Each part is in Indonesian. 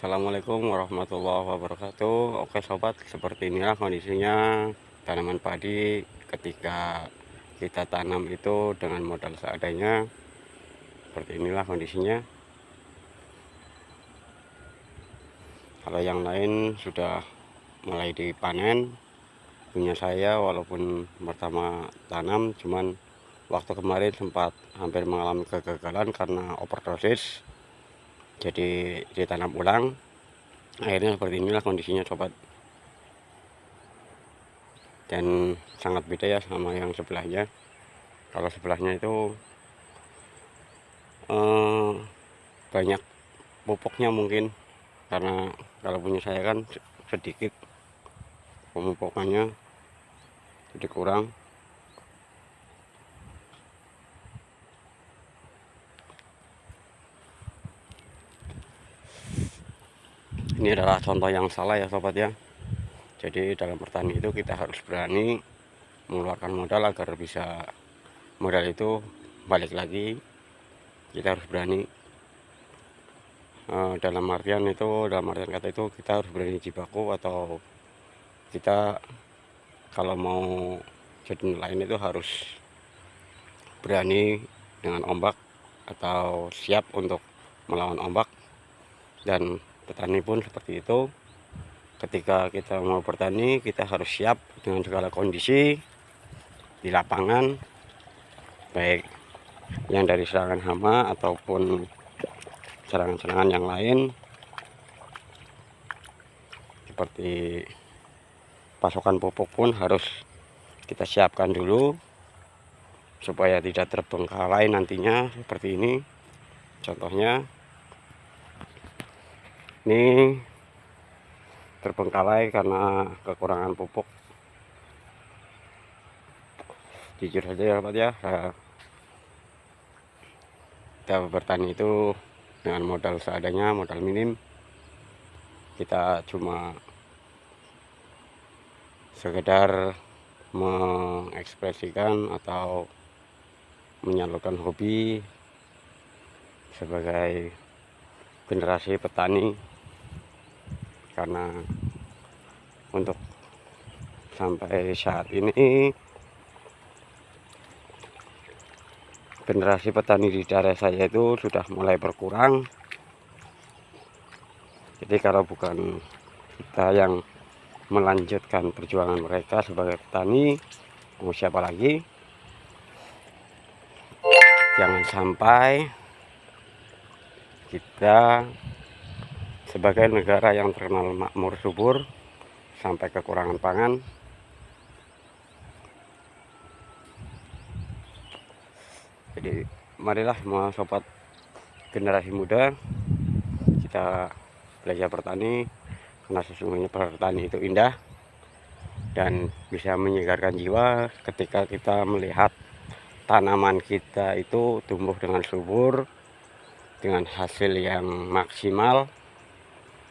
Assalamualaikum warahmatullahi wabarakatuh. Oke sobat, seperti inilah kondisinya tanaman padi ketika kita tanam itu dengan modal seadanya. Seperti inilah kondisinya. Kalau yang lain sudah mulai dipanen, punya saya walaupun pertama tanam cuman waktu kemarin sempat hampir mengalami kegagalan karena overdosis, jadi ditanam ulang. Akhirnya seperti inilah kondisinya sobat, dan sangat beda ya sama yang sebelahnya. Kalau sebelahnya itu banyak pupuknya mungkin, karena kalau punya saya kan sedikit pemupukannya, jadi kurang. Ini adalah contoh yang salah ya sobat ya. Jadi dalam bertani itu kita harus berani mengeluarkan modal agar bisa modal itu balik lagi. Kita harus berani, dalam artian kata itu kita harus berani jibaku, atau kita kalau mau jadi nelayan itu harus berani dengan ombak atau siap untuk melawan ombak. Dan petani pun seperti itu, ketika kita mau bertani kita harus siap dengan segala kondisi di lapangan, baik yang dari serangan hama ataupun serangan-serangan yang lain, seperti pasokan pupuk pun harus kita siapkan dulu supaya tidak terbengkalai nantinya. Seperti ini contohnya, ini terbengkalai karena kekurangan pupuk. Jujur saja ya Pak ya, kita bertani itu dengan modal seadanya, modal minim. Kita cuma sekedar mengekspresikan atau menyalurkan hobi sebagai generasi petani, karena untuk sampai saat ini generasi petani di daerah saya itu sudah mulai berkurang. Jadi kalau bukan kita yang melanjutkan perjuangan mereka sebagai petani, mau siapa lagi? Jangan sampai kita sebagai negara yang terkenal makmur subur sampai kekurangan pangan. Jadi marilah semua sobat generasi muda, kita belajar bertani, karena sesungguhnya bertani itu indah dan bisa menyegarkan jiwa ketika kita melihat tanaman kita itu tumbuh dengan subur, dengan hasil yang maksimal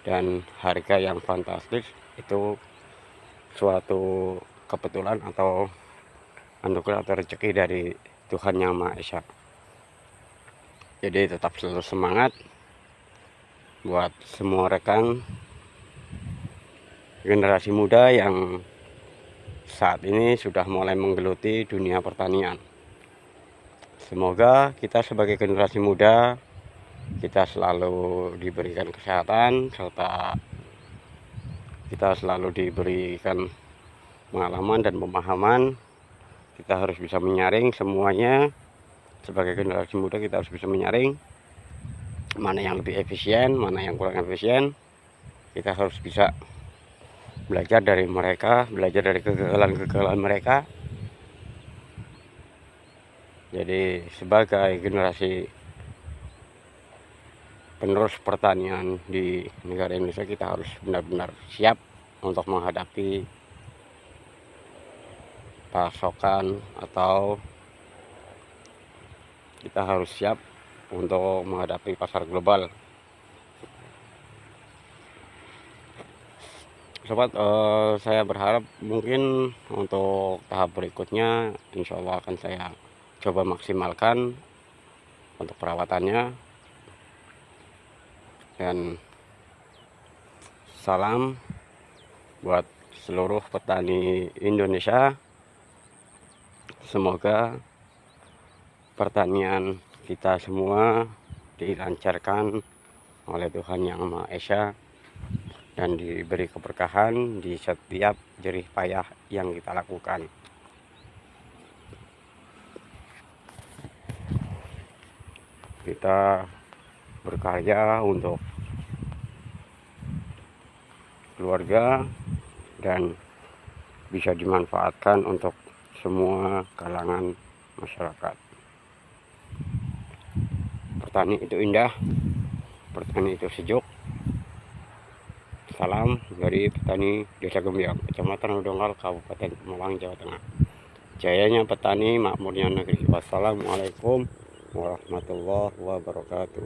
dan harga yang fantastis. Itu suatu kebetulan atau anugerah atau rezeki dari Tuhan Yang Maha Esa. Jadi tetap selalu semangat buat semua rekan generasi muda yang saat ini sudah mulai menggeluti dunia pertanian. Semoga kita sebagai generasi muda, kita selalu diberikan kesehatan, serta kita selalu diberikan pengalaman dan pemahaman. Kita harus bisa menyaring semuanya. Sebagai generasi muda kita harus bisa menyaring mana yang lebih efisien, mana yang kurang efisien. Kita harus bisa belajar dari mereka, belajar dari kegagalan-kegagalan mereka. Jadi sebagai generasi penerus pertanian di negara Indonesia, kita harus benar-benar siap untuk menghadapi pasokan, atau kita harus siap untuk menghadapi pasar global. Sobat, saya berharap mungkin untuk tahap berikutnya insya Allah akan saya coba maksimalkan untuk perawatannya, dan salam buat seluruh petani Indonesia. Semoga pertanian kita semua dilancarkan oleh Tuhan Yang Maha Esa dan diberi keberkahan di setiap jerih payah yang kita lakukan. Kita berkarya untuk keluarga dan bisa dimanfaatkan untuk semua kalangan masyarakat. Bertani itu indah, bertani itu sejuk. Salam dari petani Desa Gembiang, Kecamatan Udongkal, Kabupaten Pemalang, Jawa Tengah. Jayanya petani, makmurnya negeri. Wassalamualaikum warahmatullahi wabarakatuh.